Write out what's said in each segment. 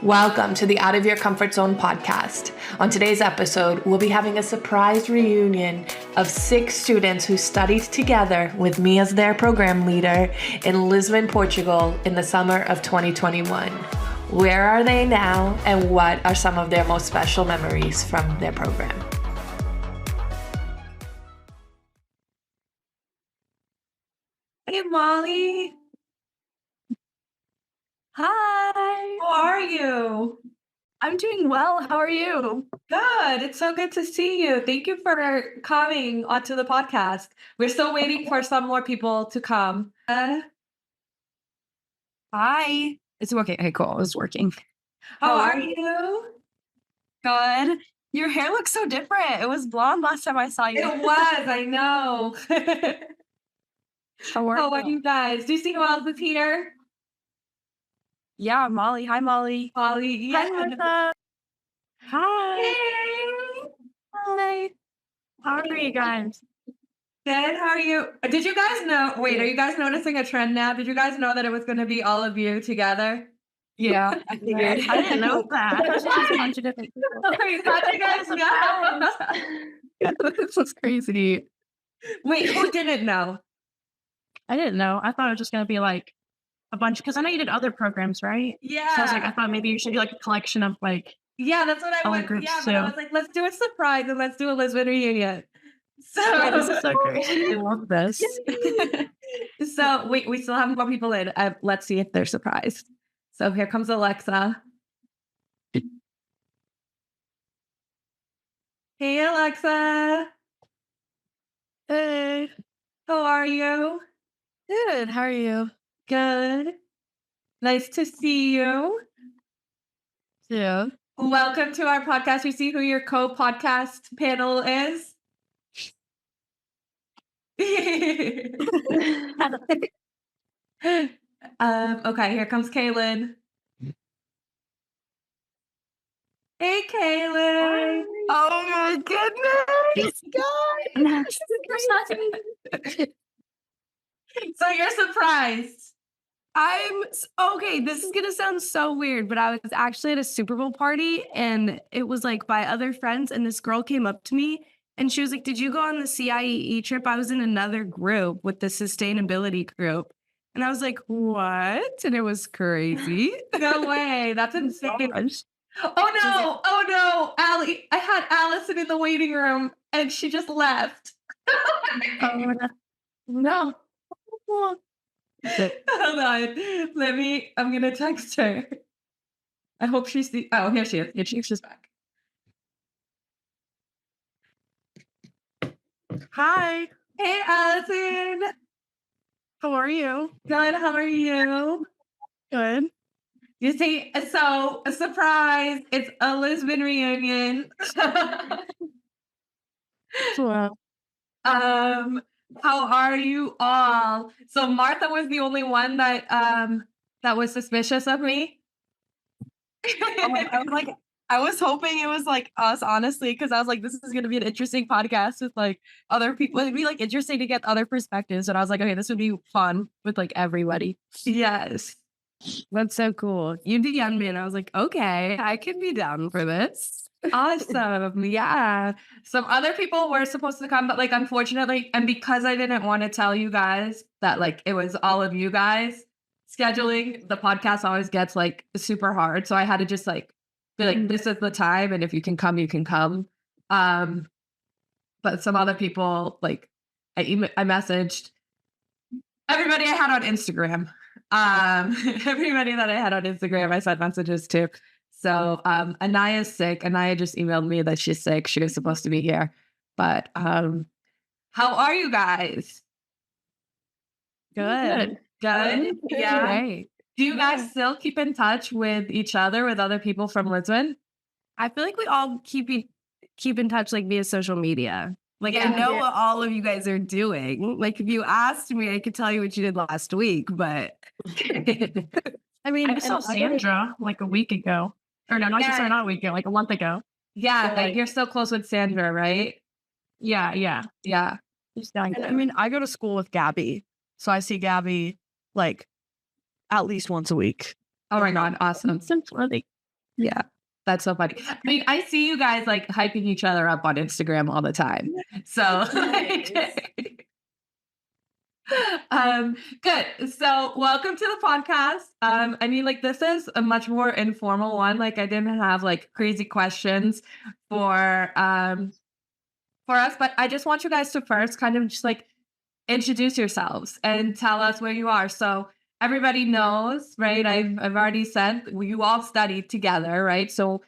Welcome to the Out of Your Comfort Zone podcast. On today's episode, we'll be having a surprise reunion of 6 students who studied together with me as their program leader in Lisbon, Portugal in the summer of 2021. Where are they now, and what are some of their most special memories from their program? Hey, Molly. Hi. How are you? I'm doing well. How are you? Good. It's so good to see you. Thank you for coming onto the podcast. We're still waiting for some more people to come. Hi. It's working. Okay, cool. It's working. How are you? Good. Your hair looks so different. It was blonde last time I saw you. It was, I know. How are you guys? Do you see who else is here? Yeah, Molly. Hi, Molly. Molly, yeah. Hi, Martha. Hi. Hey. Hi. How are you guys? Good. How are you? Did you guys know? Wait, are you guys noticing a trend now? Did you guys know that it was going to be all of you together? Yeah, I figured. I didn't know that. There's just a bunch of different people. Wait, how did you guys know? This was crazy. Wait, who didn't know? I didn't know. I thought it was just going to be like a bunch, because I know you did other programs, right? Yeah. So I was like, I thought maybe you should do like a collection of like. Yeah, that's what I All went. groups Yeah, too. but I was like, let's do a surprise and let's do a Lisbon reunion. So Yeah, this is so great. I love this. So we still have more people in. Let's see if they're surprised. So here comes Alexa. Hey, Alexa. Hey. How are you? Good. How are you? Good. Nice to see you. Yeah. Welcome to our podcast. We see who your co-podcast panel is. Okay, here comes Kaylin. Hey, Kaylin. Oh my goodness, guys! So you're surprised. Okay, this is gonna sound so weird, but I was actually at a Super Bowl party and it was like by other friends, and this girl came up to me and she was like, "Did you go on the CIEE trip?" I was in another group with the sustainability group. And I was like, "What?" And it was crazy. No way. That's insane. Gosh. Oh no, Allie. I had Allison in the waiting room and she just left. Oh, no. Hold on. I'm gonna text her. I hope she's here she is. Here she's back. Hi. Hey, Allison. How are you? Good. How are you? Good. You see, so a surprise. It's a Lisbon reunion. Wow. How are you all? So Martha was the only one that was suspicious of me. I was hoping it was like us, honestly, because I was like, this is going to be an interesting podcast with like other people. It'd be like interesting to get other perspectives. And I was like, okay, this would be fun with like everybody. Yes. That's so cool. You DM'd me and I was like, okay, I can be down for this. Awesome. Yeah. Some other people were supposed to come, but like, unfortunately, and because I didn't want to tell you guys that like it was all of you guys, scheduling the podcast always gets like super hard. So I had to just like be like, this is the time. And if you can come, you can come. But some other people, like I messaged everybody I had on Instagram. Everybody that I had on Instagram, I sent messages to. So Anaya's sick. Anaya just emailed me that she's sick. She was supposed to be here. But how are you guys? Good. Good? Yeah. Great. Do you guys still keep in touch with each other, with other people from Lisbon? I feel like we all keep in touch like via social media. Like Yeah. I know what all of you guys are doing. Like if you asked me, I could tell you what you did last week, but I mean, I saw Sandra like a week ago. Or no, not a week ago, like a month ago. Yeah, like you're so close with Sandra, right? Yeah. And, I mean, I go to school with Gabby, so I see Gabby like at least once a week. Oh my God. Awesome. So funny. Yeah. That's so funny. I mean, I see you guys like hyping each other up on Instagram all the time. So good. So welcome to the podcast. I mean, like this is a much more informal one. Like I didn't have like crazy questions for us, but I just want you guys to first kind of just like introduce yourselves and tell us where you are. So everybody knows, right? I've already said you all studied together, right? So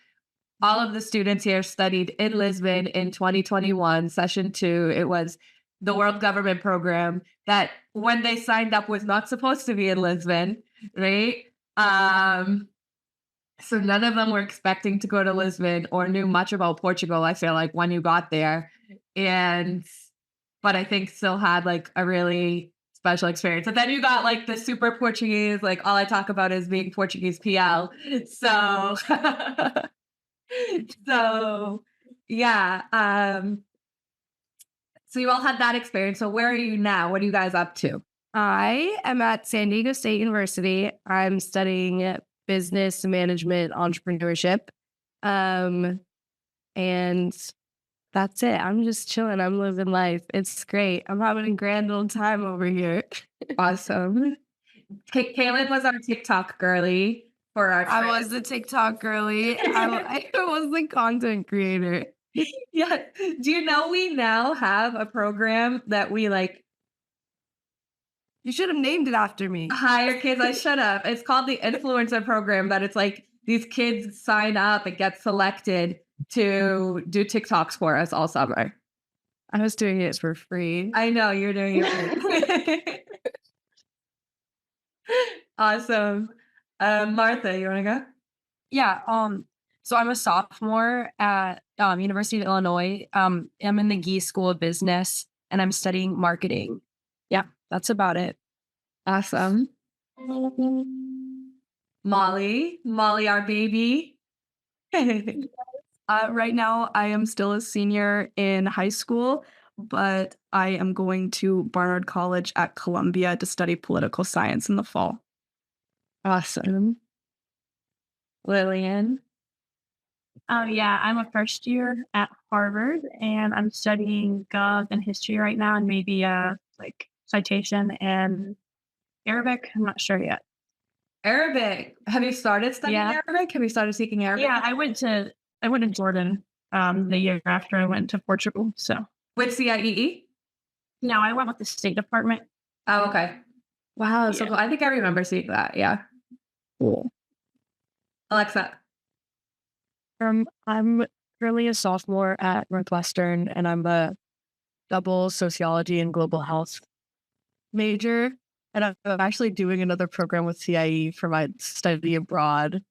all of the students here studied in Lisbon in 2021, session 2. It was the World Government Program that when they signed up was not supposed to be in Lisbon, right? So none of them were expecting to go to Lisbon or knew much about Portugal, I feel like, when you got there. But I think still had like a really special experience. And then you got like the super Portuguese, like all I talk about is being Portuguese PL. So so yeah. So you all had that experience. So where are you now? What are you guys up to? I am at San Diego State University. I'm studying business management, entrepreneurship. And that's it. I'm just chilling. I'm living life. It's great. I'm having a grand old time over here. Awesome. Kaylin was our TikTok girly for our trip. I was the TikTok girly. I was the content creator. Yeah. Do you know we now have a program that we like You should have named it after me. hire kids? I shut up. It's called the influencer program, that it's like these kids sign up and get selected to do TikToks for us all summer. I was doing it for free. I know you're doing it. Awesome. Martha, you want to go? Yeah. So I'm a sophomore at University of Illinois. I'm in the Gee School of Business, and I'm studying marketing. Yeah, that's about it. Awesome. Molly, our baby. Right now, I am still a senior in high school, but I am going to Barnard College at Columbia to study political science in the fall. Awesome. Lillian. Yeah, I'm a first year at Harvard, and I'm studying Gov and history right now, and maybe like citation and Arabic. I'm not sure yet. Arabic. Have you started studying Arabic? Have you started speaking Arabic? Yeah, I went to Jordan the year after I went to Portugal. So with CIEE? No, I went with the State Department. Oh, okay. Wow, so cool. I think I remember seeing that. Yeah. Cool. Alexa. I'm currently a sophomore at Northwestern, and I'm a double sociology and global health major. And I'm actually doing another program with CIEE for my study abroad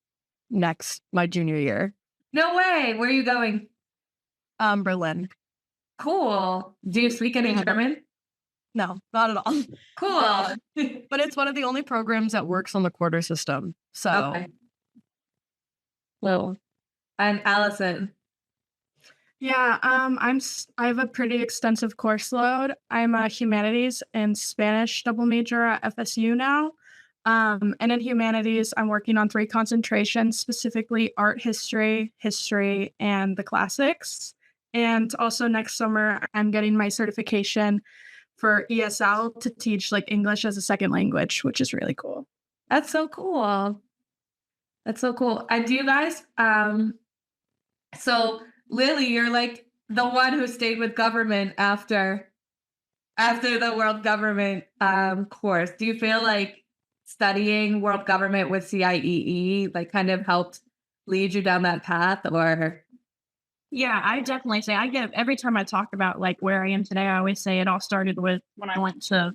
my junior year. No way. Where are you going? Berlin. Cool. Do you speak any German? No, not at all. Cool. But it's one of the only programs that works on the quarter system. So, okay. Well. And Allison. Yeah, I have a pretty extensive course load. I'm a humanities and Spanish double major at FSU now. And in humanities, I'm working on 3 concentrations, specifically art history, and the classics. And also next summer, I'm getting my certification for ESL to teach like English as a second language, which is really cool. That's so cool. That's so cool. And do you guys, so Lily, you're like the one who stayed with government after the world government course. Do you feel like studying world government with CIEE like kind of helped lead you down that path? Or yeah, I definitely say every time I talk about like where I am today, I always say it all started with when I went to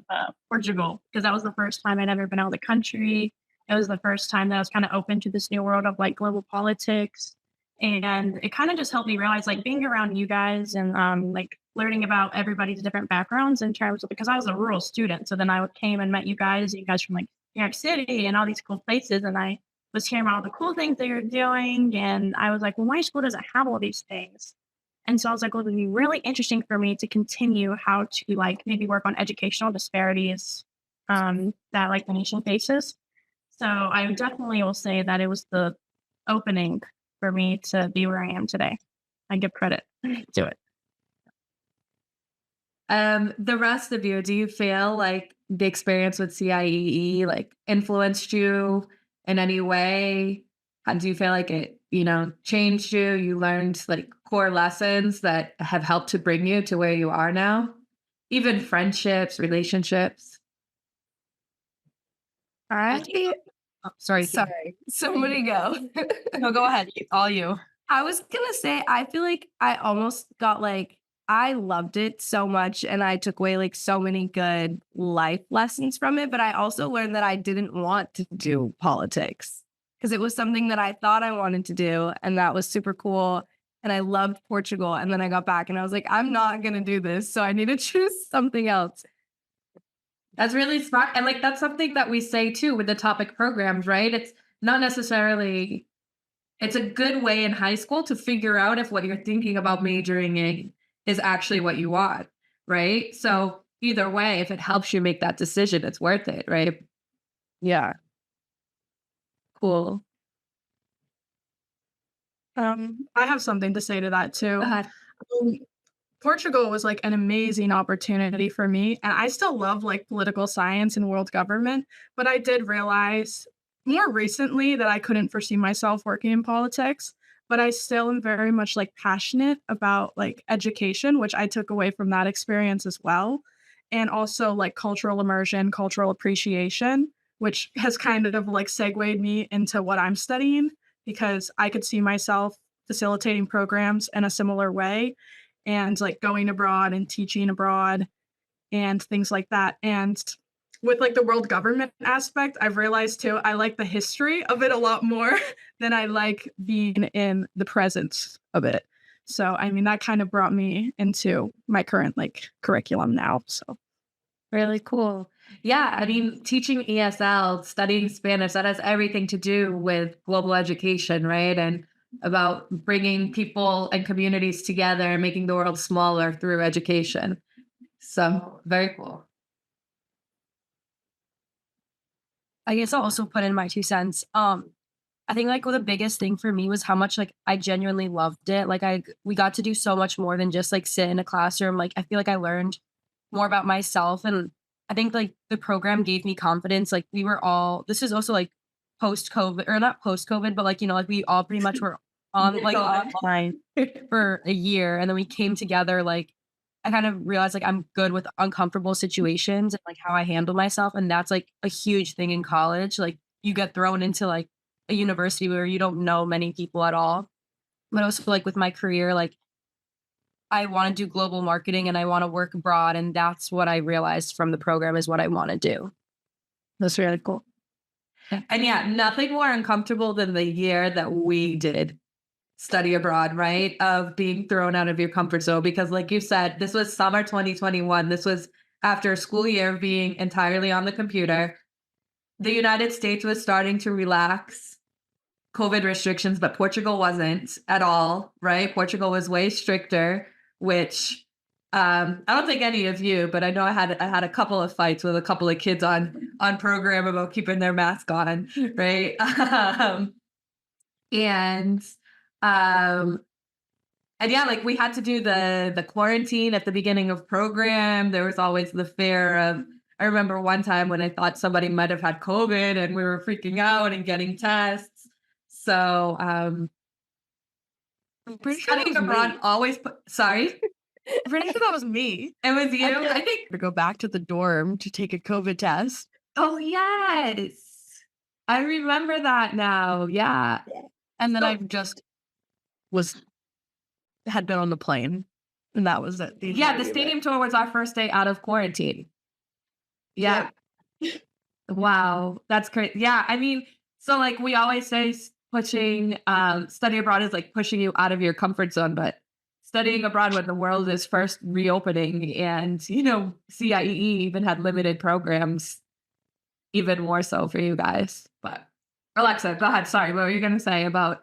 Portugal, because that was the first time I'd ever been out of the country. It was the first time that I was kind of open to this new world of like global politics. And it kind of just helped me realize like being around you guys and like learning about everybody's different backgrounds in terms of, because I was a rural student. So then I came and met you guys from like New York City and all these cool places. And I was hearing about all the cool things that you're doing. And I was like, well, my school doesn't have all these things. And so I was like, well, it would be really interesting for me to continue how to like maybe work on educational disparities that like the nation faces. So I definitely will say that it was the opening for me to be where I am today. I give credit to it. The rest of you, do you feel like the experience with CIEE like influenced you in any way? How do you feel like it, changed you? You learned like core lessons that have helped to bring you to where you are now? Even friendships, relationships. I Sorry. sorry, somebody go. No, go ahead. All you. I was gonna say, I feel like I almost got like, I loved it so much and I took away like so many good life lessons from it. But I also learned that I didn't want to do politics because it was something that I thought I wanted to do. And that was super cool. And I loved Portugal. And then I got back and I was like, I'm not gonna do this. So I need to choose something else. That's really smart. And like that's something that we say too with the topic programs, right? It's not necessarily, it's a good way in high school to figure out if what you're thinking about majoring in is actually what you want, right? So either way, if it helps you make that decision, it's worth it, right? Yeah. Cool. I have something to say to that too. Go ahead. Portugal was like an amazing opportunity for me. And I still love like political science and world government, but I did realize more recently that I couldn't foresee myself working in politics, but I still am very much like passionate about like education, which I took away from that experience as well. And also like cultural immersion, cultural appreciation, which has kind of like segued me into what I'm studying because I could see myself facilitating programs in a similar way and like going abroad and teaching abroad and things like that. And with like the world government aspect, I've realized too, I like the history of it a lot more than I like being in the presence of it. So, I mean, that kind of brought me into my current like curriculum now. So, Really cool. Yeah, I mean, teaching ESL, studying Spanish, that has everything to do with global education, right? And about bringing people and communities together and making the world smaller through education. So, very cool. I guess I'll also put in my 2 cents. I think like the biggest thing for me was how much like I genuinely loved it. Like we got to do so much more than just like sit in a classroom. Like I feel like I learned more about myself, and I think like the program gave me confidence. Like we were all, this is also like post COVID, or not post COVID, but like like we all pretty much were on like online for a year, and then we came together. Like I kind of realized like I'm good with uncomfortable situations and like how I handle myself, and that's like a huge thing in college. Like you get thrown into like a university where you don't know many people at all. But also like with my career, like I want to do global marketing and I want to work abroad. And that's what I realized from the program is what I want to do. That's really cool. And yeah, nothing more uncomfortable than the year that we did study abroad, right? Of being thrown out of your comfort zone. Because like you said, this was summer 2021. This was after a school year of being entirely on the computer. The United States was starting to relax COVID restrictions, but Portugal wasn't at all, right? Portugal was way stricter, which I don't think any of you, but I know I had a couple of fights with a couple of kids on program about keeping their mask on, right? And um and yeah, like we had to do the quarantine at the beginning of program. There was always the fear of, I remember one time when I thought somebody might have had COVID and we were freaking out and getting tests. So I'm pretty sure that studying was abroad me. always sorry. I'm pretty sure that was me. It was you. I think To go back to the dorm to take a COVID test. oh yes. I remember that now. Yeah. And then So- I just had been on the plane. And that was it. Yeah, the stadium tour was our first day out of quarantine. Yeah. Wow, that's great. Yeah, I mean, so like we always say pushing study abroad is like pushing you out of your comfort zone, but studying abroad when the world is first reopening and CIEE even had limited programs, even more so for you guys. But Alexa, go ahead. Sorry, what were you gonna say about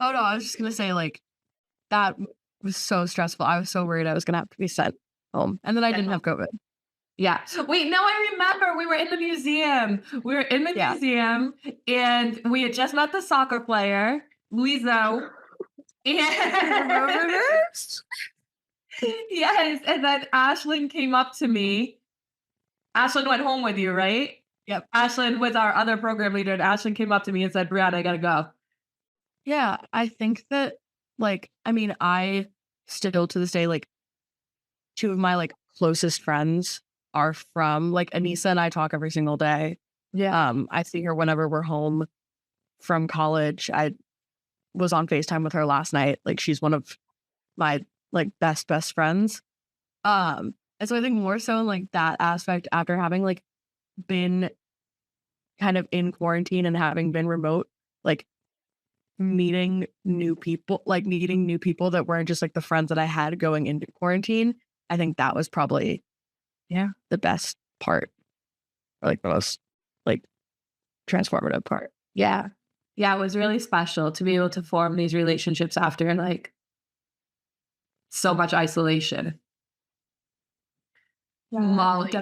Oh no, I was just gonna say like that was so stressful. I was so worried I was gonna have to be sent home. And then I didn't have COVID. Yeah. Wait, now I remember we were in the museum. We were in the museum and we had just met the soccer player, Luizo. And yes, and then Ashlyn came up to me. Ashlyn went home with you, right? Yep. Ashlyn was our other program leader, and Ashlyn came up to me and said, Brianna, I gotta go. Yeah, I think that, like, I mean, I still to this day, like, two of my like closest friends are from like Anissa and I talk every single day. Yeah. I see her whenever we're home from college. I was on FaceTime with her last night. Like, she's one of my like best friends. And so I think more so in like that aspect, after having like been kind of in quarantine and having been remote, like meeting new people that weren't just like the friends that I had going into quarantine. I think that was probably the best part, or like the most like transformative part. Yeah. Yeah, it was really special to be able to form these relationships after like so much isolation. Molly.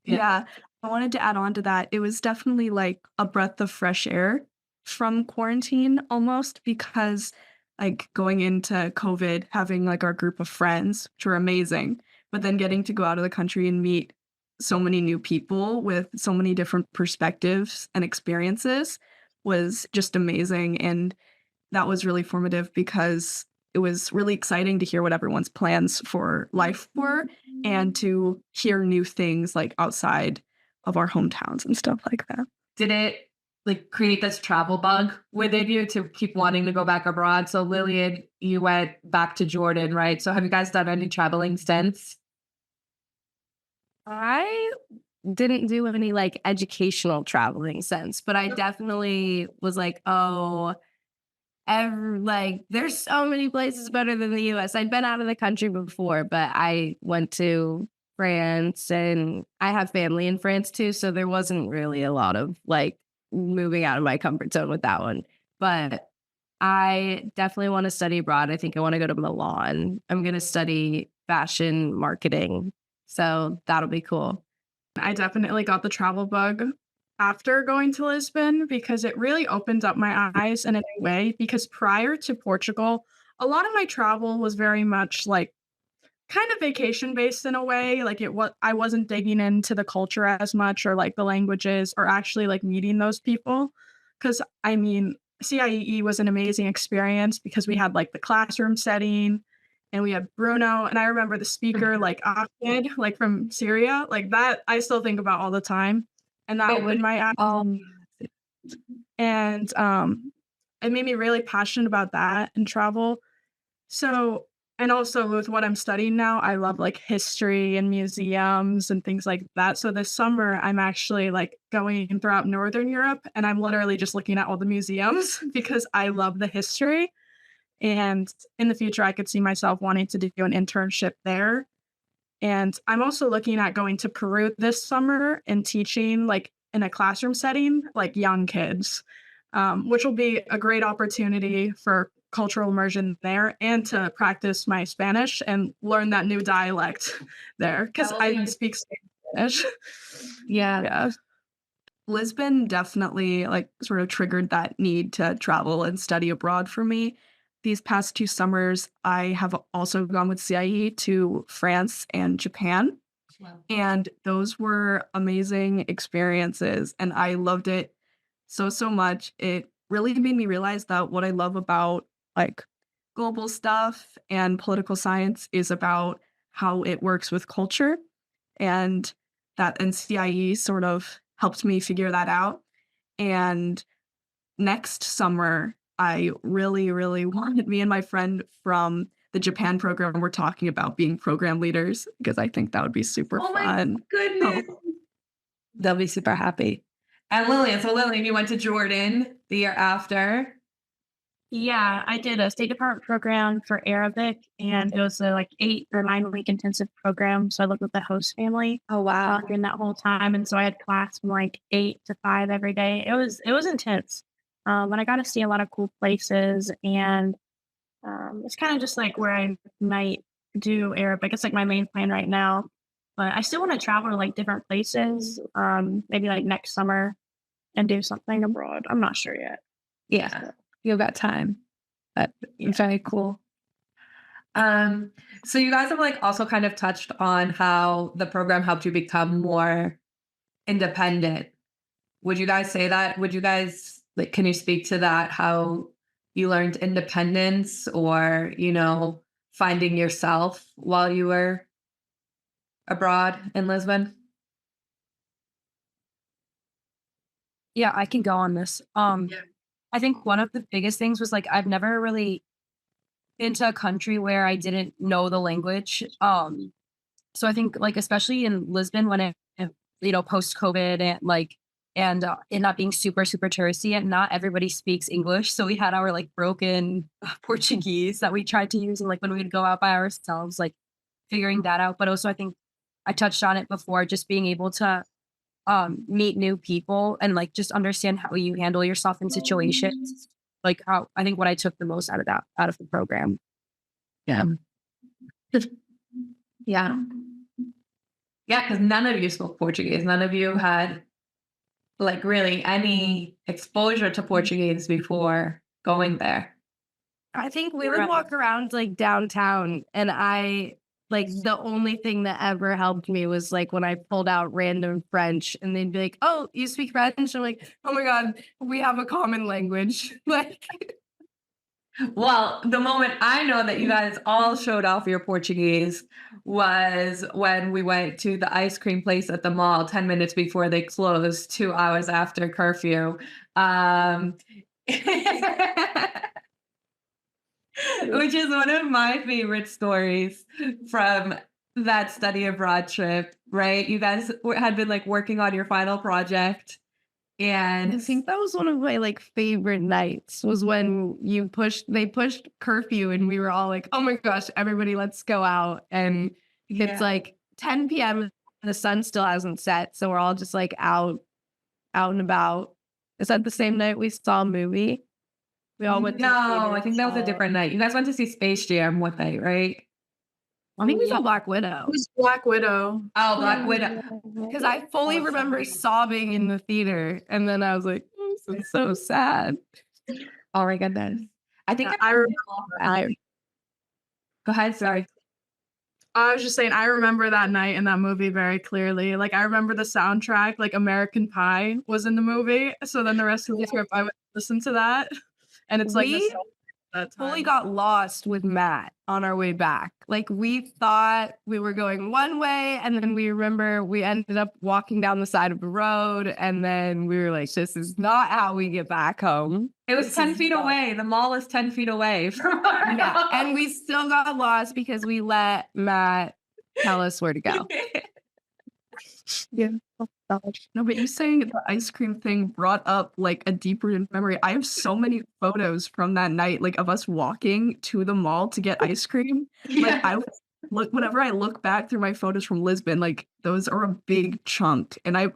Yeah. I wanted to add on to that. It was definitely like a breath of fresh air from quarantine almost, because like going into COVID, having like our group of friends, which were amazing, but then getting to go out of the country and meet so many new people with so many different perspectives and experiences was just amazing. And that was really formative because it was really exciting to hear what everyone's plans for life were and to hear new things like outside of our hometowns and stuff like that. Did it like create this travel bug within you to keep wanting to go back abroad? So Lillian, you went back to Jordan, right? So have you guys done any traveling since? I didn't do any like educational traveling since, but I definitely was like, oh, like there's so many places better than the US. I'd been out of the country before, but I went to France and I have family in France too. So there wasn't really a lot of like moving out of my comfort zone with that one. But I definitely want to study abroad. I think I want to go to Milan. I'm going to study fashion marketing. So that'll be cool. I definitely got the travel bug after going to Lisbon because it really opened up my eyes in a new way. Because prior to Portugal, a lot of my travel was very much like kind of vacation based in a way. Like I wasn't digging into the culture as much or like the languages or actually like meeting those people. Because I mean, CIEE was an amazing experience because we had like the classroom setting and we had Bruno. And I remember the speaker, like Ahmed, like from Syria, like that I still think about all the time. And that opened my eyes. And it made me really passionate about that and travel. So, and also with what I'm studying now, I love like history and museums and things like that. So this summer, I'm actually like going throughout Northern Europe and I'm literally just looking at all the museums because I love the history. And in the future, I could see myself wanting to do an internship there. And I'm also looking at going to Peru this summer and teaching like in a classroom setting, like young kids, which will be a great opportunity for cultural immersion there and to practice my Spanish and learn that new dialect there because I speak Spanish. Yeah. Lisbon definitely like sort of triggered that need to travel and study abroad for me. These past 2 summers, I have also gone with CIEE to France and Japan. Wow. And those were amazing experiences. And I loved it so much. It really made me realize that what I love about like global stuff and political science is about how it works with culture. And that NCIE sort of helped me figure that out. And next summer, I really wanted, me and my friend from the Japan program were talking about being program leaders because I think that would be super fun. My goodness. Oh. They'll be super happy. And Lillian, you went to Jordan the year after. Yeah, I did a State Department program for Arabic, and it was a like 8 or 9 week intensive program. So I lived with the host family. Oh wow! During that whole time, and so I had class from like 8 to 5 every day. It was intense, but I got to see a lot of cool places, and it's kind of just like where I might do Arabic. It's like my main plan right now. But I still want to travel to like different places, maybe like next summer and do something abroad. I'm not sure yet. Yeah. You got time. That's very cool. So you guys have like also kind of touched on how the program helped you become more independent. Would you guys say that? Would you guys like, can you speak to that? How you learned independence or, finding yourself while you were abroad in Lisbon? Yeah, I can go on this. I think one of the biggest things was like I've never really been to a country where I didn't know the language. So I think like especially in Lisbon when post COVID and it not being super super touristy and not everybody speaks English. So we had our like broken Portuguese that we tried to use and like when we'd go out by ourselves, like figuring that out. But also I think I touched on it before, just being able to meet new people and like just understand how you handle yourself in situations. Like how I think what I took the most out of the program. Yeah. Yeah. Yeah, because none of you spoke Portuguese. None of you had like really any exposure to Portuguese before going there. I think we would walk around like downtown and the only thing that ever helped me was like when I pulled out random French and they'd be like, "Oh, you speak French?" I'm like, "Oh my God, we have a common language." Like, well, the moment I know that you guys all showed off your Portuguese was when we went to the ice cream place at the mall 10 minutes before they closed, 2 hours after curfew. Which is one of my favorite stories from that study abroad trip, right? You guys had been like working on your final project and I think that was one of my like favorite nights was when they pushed curfew and we were all like, "Oh my gosh, everybody, let's go out." And it's like 10 p.m. The sun still hasn't set. So we're all just like out and about. Is that the same night we saw a movie? We all went to the theater No, I think that was a different night. You guys went to see Space Jam one night, right? I think we saw Black Widow. It was Black Widow. Oh, Black Widow. Because I fully remember sobbing in the theater. And then I was like, "This is so sad." Oh my goodness. I think I remember. Go ahead, sorry. I was just saying, I remember that night in that movie very clearly. Like, I remember the soundtrack, like American Pie was in the movie. So then the rest of the trip, I would listen to that. And it's like, that fully time. got lost with Matt on our way back. Like we thought we were going one way and then we remember we ended up walking down the side of the road and then we were like, this is not how we get back home. It was 10 feet away. The mall is 10 feet away from our house. And we still got lost because we let Matt tell us where to go. Yeah. No, but you saying the ice cream thing brought up like a deeper memory. I have so many photos from that night, like of us walking to the mall to get ice cream. Like whenever I look back through my photos from Lisbon, like those are a big chunk. And I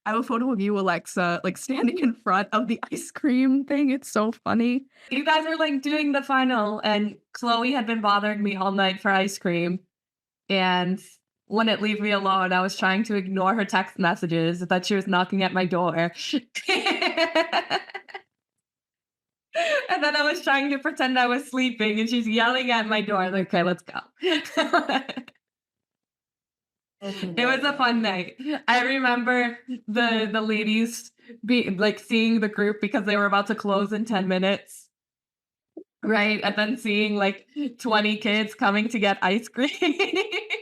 have a photo of you, Alexa, like standing in front of the ice cream thing. It's so funny. You guys were like doing the final and Chloe had been bothering me all night for ice cream and wouldn't leave me alone. I was trying to ignore her text messages. I thought she was knocking at my door. And then I was trying to pretend I was sleeping and she's yelling at my door. I'm like, okay, let's go. It was a fun night. I remember the ladies seeing the group because they were about to close in 10 minutes. Right. And then seeing like 20 kids coming to get ice cream.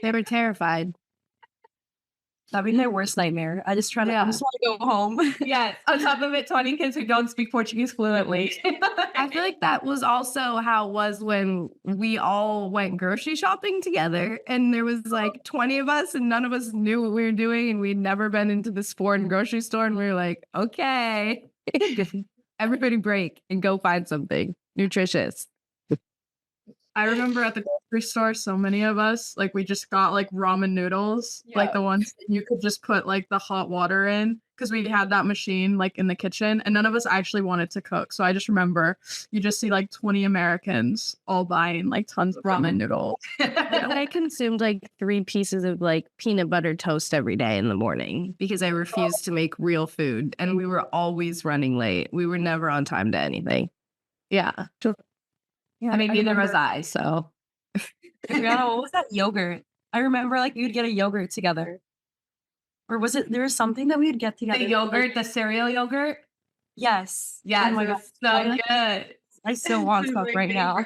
They were terrified. That'd be my worst nightmare. I just want to go home. Yes. On top of it, 20 kids who don't speak Portuguese fluently. I feel like that was also how it was when we all went grocery shopping together and there was like 20 of us and none of us knew what we were doing and we'd never been into this foreign grocery store and we were like, okay, everybody break and go find something nutritious. I remember at the grocery store, so many of us, like we just got like ramen noodles, like the ones that you could just put like the hot water in because we had that machine like in the kitchen, and none of us actually wanted to cook. So I just remember you just see like 20 Americans all buying like tons of ramen noodles. I consumed like 3 pieces of like peanut butter toast every day in the morning because I refused to make real food, and we were always running late. We were never on time to anything. Yeah. Yeah, I mean, neither was I, so. Brianna, what was that yogurt? I remember like we would get a yogurt together. Or was it, there was something that we would get together? The yogurt, the cereal yogurt. Yes. Yes, Oh my it God. was so good. I still want some right now.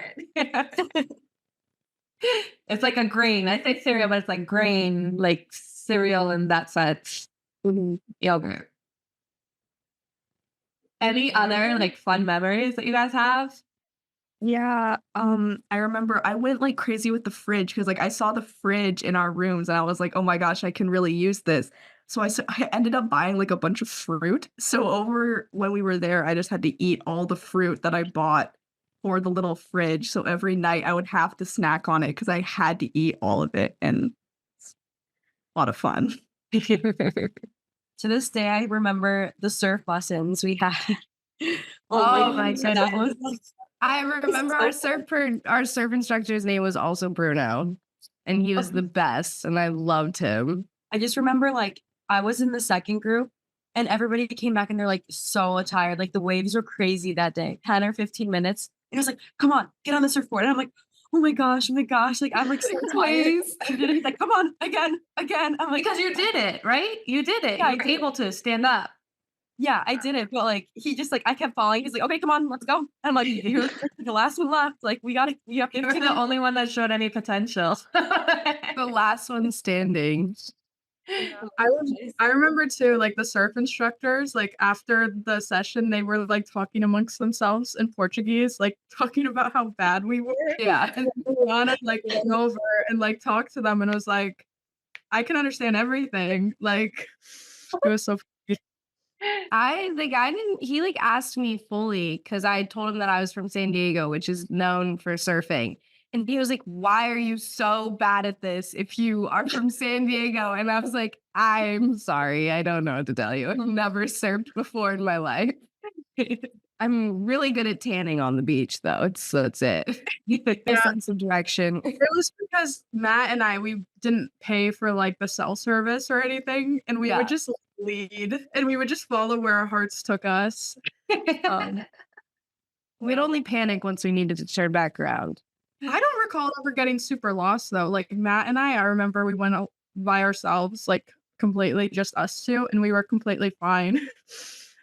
It's like a grain. I say cereal, but it's like grain, like cereal in that sense. Yogurt. Any other like fun memories that you guys have? Yeah, I remember I went like crazy with the fridge because like I saw the fridge in our rooms and I was like, oh my gosh, I can really use this. So I ended up buying like a bunch of fruit. So over when we were there, I just had to eat all the fruit that I bought for the little fridge. So every night I would have to snack on it because I had to eat all of it, and it's a lot of fun. To this day, I remember the surf lessons we had. Oh my goodness. I remember our surf instructor's name was also Bruno, and he was the best, and I loved him. I just remember like I was in the second group and everybody came back and they're like so tired. Like the waves were crazy that day, 10 or 15 minutes. And it was like, come on, get on the surfboard. And I'm like, oh my gosh. Like I'm like so tired. And he's like, come on, again. I'm like, Because you did it, right? You did it. Yeah, you were able to stand up. yeah, I did it. But like he just like I kept falling. He's like, okay, come on, let's go. And I'm like, you're the last one left. Like we have to You were the only one that showed any potential. The last one standing. I remember too, like the surf instructors, like after the session, they were like talking amongst themselves in Portuguese, like talking about how bad we were. Yeah. And then Luana like went over and like talked to them and was like, I can understand everything. Like it was so funny. He like asked me fully because I told him that I was from San Diego, which is known for surfing. And he was like, why are you so bad at this if you are from San Diego? And I was like, I'm sorry. I don't know what to tell you. I've never surfed before in my life. I'm really good at tanning on the beach, though. That's it. A sense of direction. It was because Matt and we didn't pay for like the cell service or anything, and we would just lead and we would just follow where our hearts took us. We'd only panic once we needed to turn back around. I don't recall ever getting super lost though. Like Matt and I remember we went out by ourselves, like completely just us two, and we were completely fine.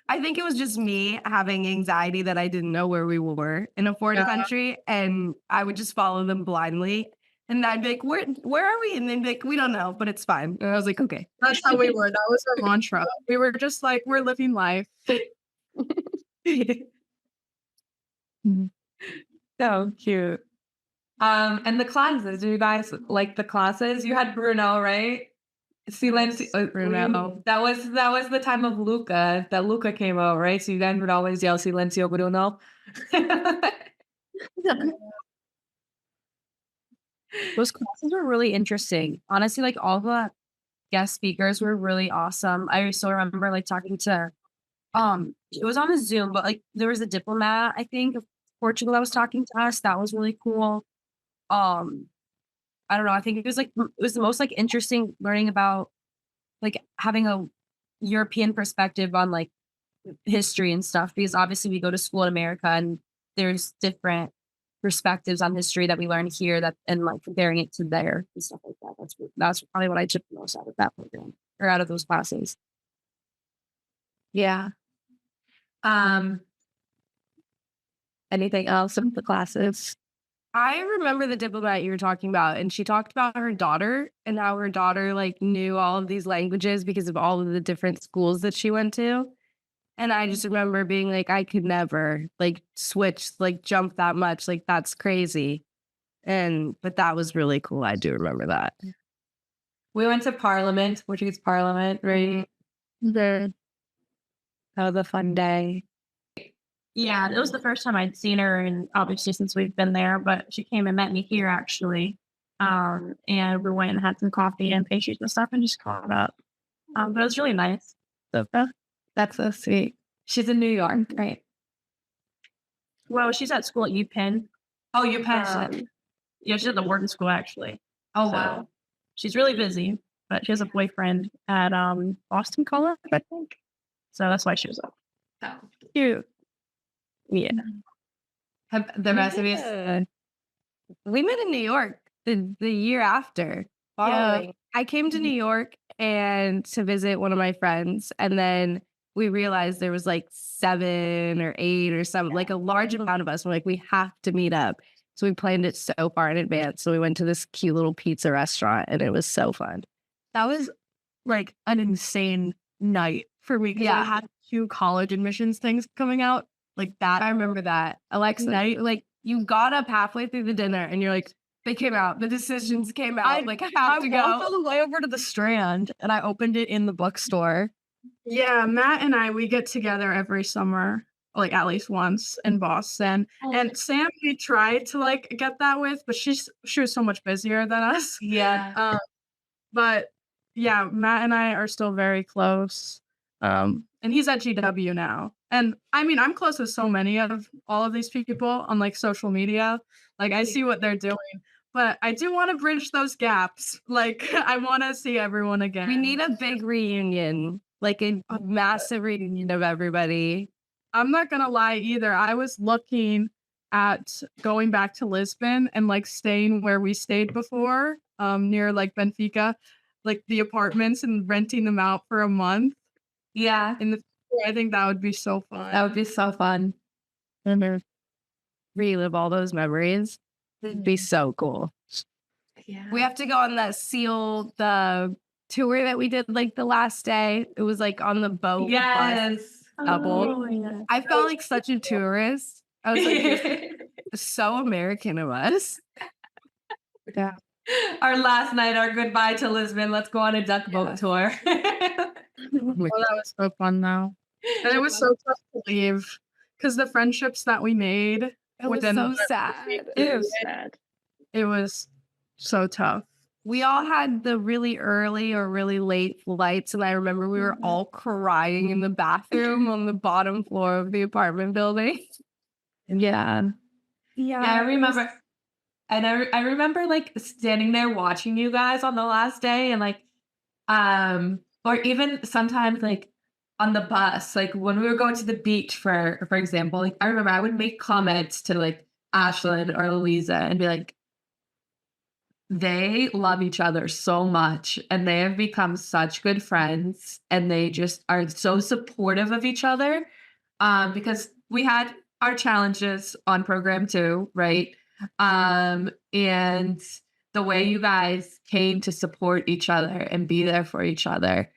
I think it was just me having anxiety that I didn't know where we were in a foreign country, and I would just follow them blindly. And I'd be like, where are we? And they'd be like, we don't know, but it's fine. And I was like, okay. That's how we were. That was our mantra. We were just like, we're living life. So cute. And the classes, do you guys like the classes? You had Bruno, right? Silencio, Bruno. That was the time of Luca, that Luca came out, right? So you guys would always yell Silencio Bruno. Those classes were really interesting. Honestly, like all the guest speakers were really awesome. I still remember like talking to it was on a Zoom, but like there was a diplomat, I think, of Portugal that was talking to us. That was really cool. I don't know. I think it was the most like interesting learning about like having a European perspective on like history and stuff, because obviously we go to school in America and there's different perspectives on history that we learn here that and like comparing it to there and stuff like that. That's probably what I took the most out of that program or out of those classes. Yeah. Anything else of the classes? I remember the diplomat you were talking about, and she talked about her daughter and how her daughter like knew all of these languages because of all of the different schools that she went to. And I just remember being like, I could never like switch, like jump that much. Like that's crazy. But that was really cool. I do remember that. We went to Parliament, Portuguese Parliament, right? That was a fun day. Yeah, it was the first time I'd seen her, and obviously since we've been there, but she came and met me here actually. And we went and had some coffee and pastries and stuff and just caught up. But it was really nice. That's so sweet. She's in New York, right? Well, she's at school at UPenn. Oh, you passed. Yeah, she's at the Wharton School actually. Oh, So wow. she's really busy, but she has a boyfriend at Boston College, I think. So that's why she was up. Oh. Cute. Yeah. Have the rest of you? We met in New York the year after. Following. I came to New York and to visit one of my friends, and then we realized there was like 7 or 8 or something, like a large amount of us. We're like, we have to meet up. So we planned it so far in advance. So we went to this cute little pizza restaurant, and it was so fun. That was like an insane night for me because I had 2 college admissions things coming out like that. I remember that. Alexa, Night. like you got up halfway through the dinner, and you're like, they came out. The decisions came out. I I walked have to all go. the way over to the Strand and I opened it in the bookstore. Yeah, Matt and we get together every summer, like at least once in Boston. And Sam, we tried to like get that with, but she was so much busier than us. Yeah. But yeah, Matt and I are still very close. And he's at GW now. And I mean, I'm close with so many of all of these people on like social media. Like I see what they're doing. But I do want to bridge those gaps. Like I want to see everyone again. We need a big reunion, like a massive reunion of everybody. I'm not gonna lie either. I was looking at going back to Lisbon and like staying where we stayed before, near like Benfica, like the apartments and renting them out for a month. Yeah. In the future, I think that would be so fun. That would be so fun. Relive all those memories. It'd be so cool. Yeah. We have to go on the tour that we did like the last day. It was like on the boat. Yes. Double. yeah. I felt like such a tourist. I was like, so American of us. Yeah. Our last night, our goodbye to Lisbon. Let's go on a duck boat tour. Oh, that was so fun though. And it was so tough to leave because the friendships that we made It was within so the- sad. It was sad. It was so tough. We all had the really early or really late flights, and I remember we were all crying in the bathroom on the bottom floor of the apartment building. Yeah. Yeah, I remember. And I remember like standing there watching you guys on the last day and like, or even sometimes like on the bus, like when we were going to the beach for example, like I remember I would make comments to like Ashlyn or Louisa and be like, they love each other so much and they have become such good friends and they just are so supportive of each other. Because we had our challenges on program too, right? And the way you guys came to support each other and be there for each other,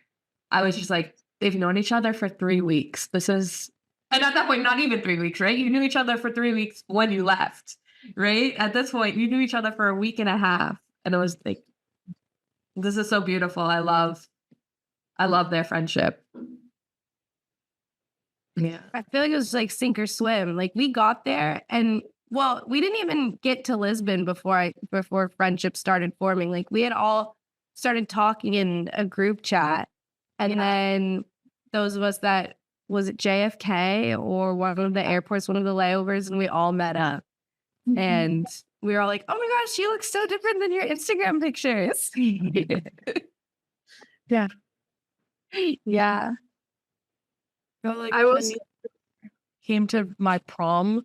I was just like, they've known each other for 3 weeks. And at that point, not even 3 weeks, right? You knew each other for 3 weeks when you left, right? At this point, you knew each other for a week and a half. And it was like, this is so beautiful. I love their friendship. Yeah. I feel like it was like sink or swim. Like we got there and well, we didn't even get to Lisbon before friendship started forming. Like we had all started talking in a group chat. And then those of us that was it JFK or one of the airports, one of the layovers, and we all met up. And we were all like, oh my gosh, she looks so different than your Instagram pictures. Yeah. Yeah. Like I was came to my prom.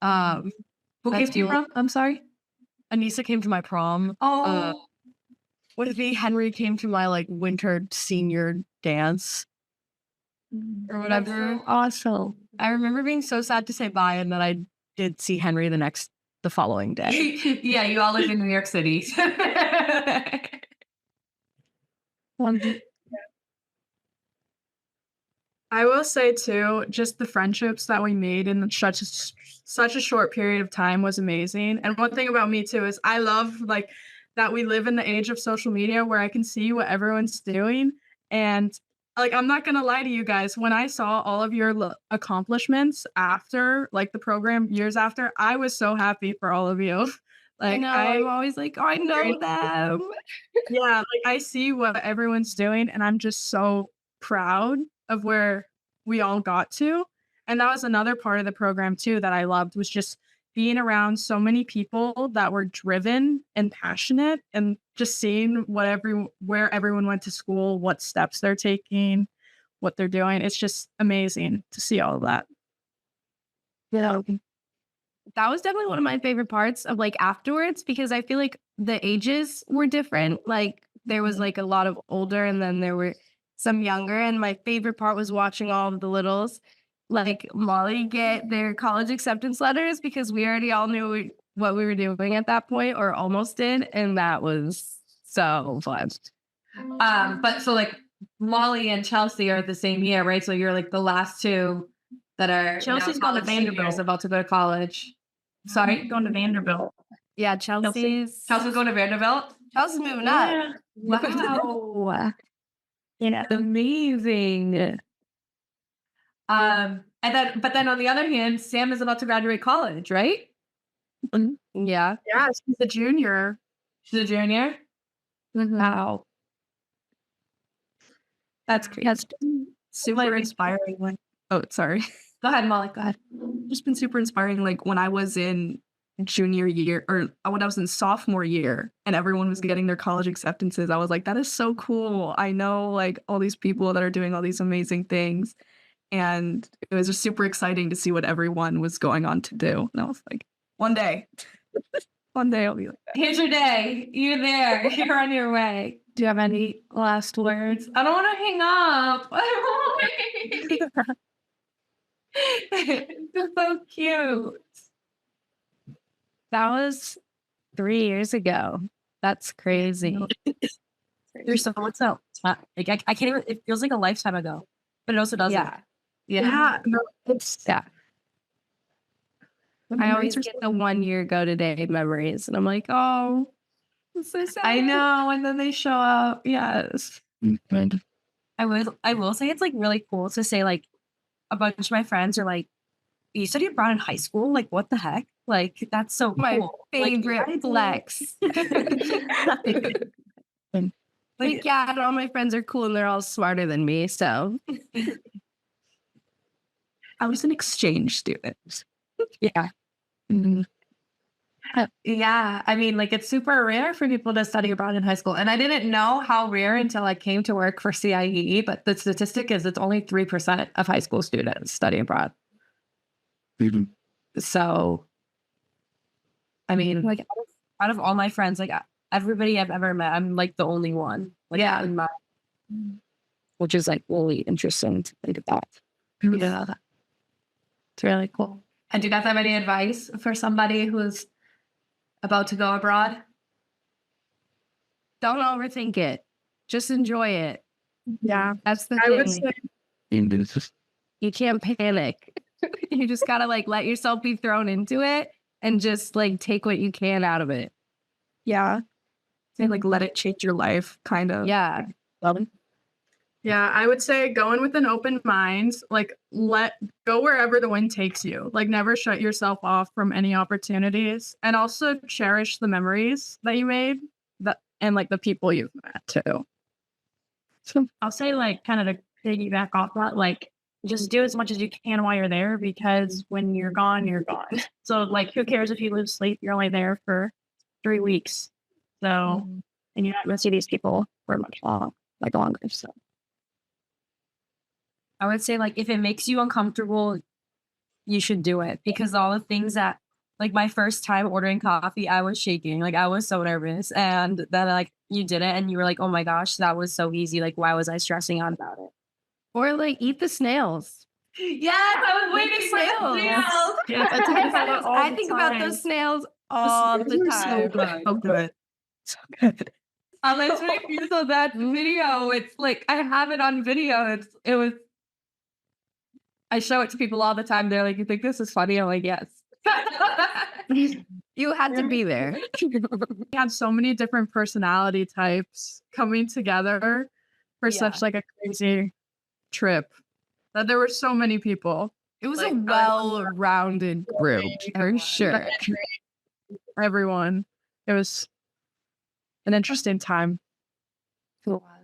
Who came to you from? I'm sorry. Anissa came to my prom. Oh, With me, Henry came to my like winter senior dance or whatever. awesome. I remember being so sad to say bye, and then I did see Henry the following day. Yeah, you all live in New York City. I will say too, just the friendships that we made in such a short period of time was amazing. And one thing about me too is I love like that we live in the age of social media where I can see what everyone's doing. And like I'm not gonna lie to you guys, when I saw all of your accomplishments after like the program years after, I was so happy for all of you. I Like know. I'm always like, oh, I know them. yeah, like I see what everyone's doing, and I'm just so proud of where we all got to. And that was another part of the program too that I loved, was just being around so many people that were driven and passionate, and just seeing where everyone went to school, what steps they're taking, what they're doing. It's just amazing to see all of that. Yeah. That was definitely one of my favorite parts of like afterwards, because I feel like the ages were different. Like there was like a lot of older and then there were some younger. And my favorite part was watching all of the littles like Molly get their college acceptance letters, because we already all knew what we were doing at that point, or almost did. And that was so fun. But so like Molly and Chelsea are the same year, right? So you're like the last two that are Chelsea's now going to college Vanderbilt. seniors about to go to college. Sorry? Going to Vanderbilt. Yeah, Chelsea's Chelsea's going to Vanderbilt? Chelsea's moving up. Wow. Yeah. Amazing. But then on the other hand, Sam is about to graduate college, right? Yeah. Yeah, she's a junior. She's a junior. Wow. That's crazy. That's Super inspiring. Like, oh, sorry. Go ahead, Molly. Go ahead. Just been super inspiring. Like when I was in junior year, or when I was in sophomore year and everyone was getting their college acceptances, I was like, that is so cool. I know like all these people that are doing all these amazing things. And it was just super exciting to see what everyone was going on to do. And I was like, one day I'll be like that. Here's your day. You're there. You're on your way. Do you have any last words? I don't want to hang up. It's so cute. That was 3 years ago. That's crazy. There's so much else. Like I can't even. It feels like a lifetime ago, but it also doesn't. Yeah. No, it's Yeah. I always get the 1 year ago today memories, and I'm like, oh, it's so sad. I know. And then they show up. Yes. I will say it's like really cool to say like a bunch of my friends are like, you studied abroad in high school? Like what the heck? Like that's so My cool. favorite flex. Like, yeah, and all my friends are cool and they're all smarter than me. So I was an exchange student. Yeah. Yeah. I mean, like it's super rare for people to study abroad in high school. And I didn't know how rare until I came to work for CIEE, but the statistic is it's only 3% of high school students study abroad. So, I mean, Like out of all my friends, like everybody I've ever met, I'm like the only one. Like Yeah. in my, which is like really interesting to think about. yeah, it's really cool. And do you guys have any advice for somebody who's about to go abroad? don't overthink it. Just enjoy it. yeah. That's the I would thing. say You can't panic. You just gotta like let yourself be thrown into it and just like take what you can out of it. yeah. Say like let it change your life, kind of. Yeah. Yeah, I would say go in with an open mind. Like go wherever the wind takes you. Like never shut yourself off from any opportunities, and also cherish the memories that you made and like the people you've met too. So I'll say like kind of to piggyback off that, like just do as much as you can while you're there, because when you're gone, you're gone. So like who cares if you lose sleep? You're only there for 3 weeks. So and you're not going to see these people for much longer. So I would say like if it makes you uncomfortable, you should do it, because all the things that like my first time ordering coffee, I was shaking. Like I was so nervous, and then like you did it and you were like, oh my gosh, that was so easy. Like why was I stressing out about it? Or like eat the snails. Yes, I was waiting for the snails. yeah, I think about those snails all the time. So good. So good. Let's make use of that video. It's like I have it on video. It was. I show it to people all the time. They're like, "You think this is funny?" I'm like, "Yes." You had to be there. We had so many different personality types coming together for such like a crazy trip that there were so many people. It was Like, a well-rounded group for sure. Everyone. It was an interesting time.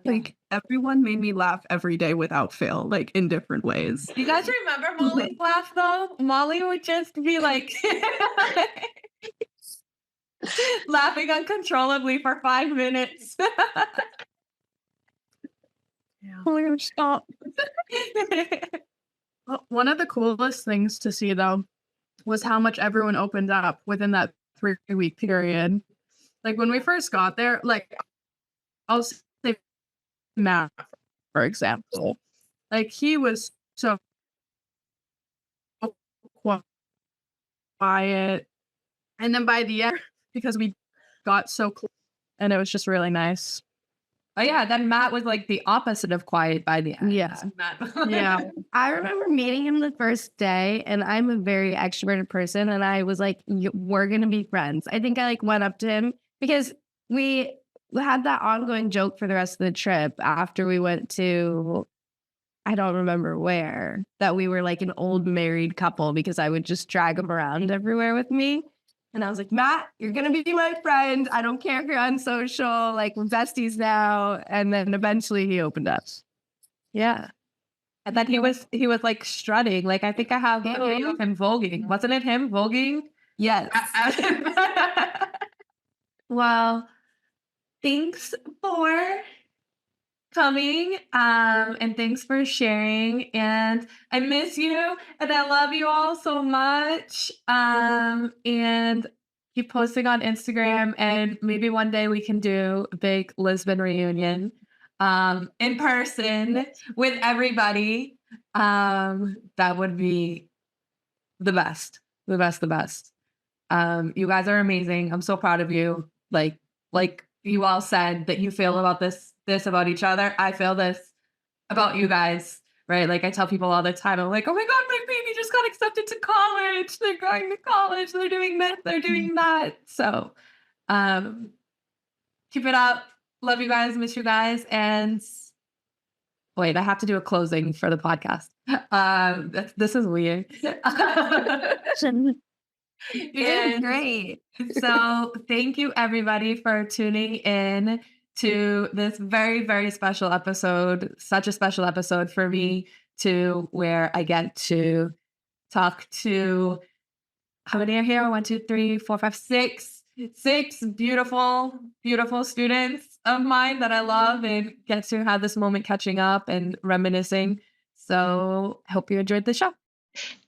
Like everyone made me laugh every day without fail, like in different ways. You guys remember Molly's laugh though? Molly would just be like laughing uncontrollably for 5 minutes. Oh my gosh, stop. One of the coolest things to see, though, was how much everyone opened up within that 3-week period. Like when we first got there, like I'll say Matt, for example, like he was so quiet, and then by the end, because we got so close, and it was just really nice. Oh yeah, then Matt was like the opposite of quiet by the end. Yeah. Yeah. I remember meeting him the first day, and I'm a very extroverted person, and I was like, we're gonna be friends. I think I like went up to him because we had that ongoing joke for the rest of the trip after we went to, I don't remember where, that we were like an old married couple because I would just drag him around everywhere with me. And I was like, Matt, you're going to be my friend. I don't care if you're unsocial. Like, we're besties now. And then eventually he opened up. Yeah. And then he was like strutting. Like I think I have a video of him voguing. Wasn't it him voguing? Yes. Well, thanks for coming and thanks for sharing, and I miss you and I love you all so much, and keep posting on Instagram, and maybe one day we can do a big Lisbon reunion in person with everybody. That would be the best. You guys are amazing. I'm so proud of you. Like you all said that you feel about this about each other. I feel this about you guys, right? Like I tell people all the time, I'm like, oh my God, my baby just got accepted to college. They're going to college. They're doing this. They're doing that. So keep it up. Love you guys. Miss you guys. And wait, I have to do a closing for the podcast. This is weird. It's great. So thank you everybody for tuning in to this very, very special episode, such a special episode for me, to where I get to talk to, how many are here? 1, 2, 3, 4, 5, 6 beautiful, beautiful students of mine that I love, and get to have this moment catching up and reminiscing. So I hope you enjoyed the show.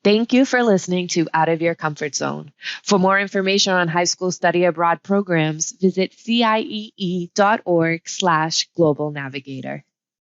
Thank you for listening to Out of Your Comfort Zone. For more information on high school study abroad programs, visit ciee.org/global navigator.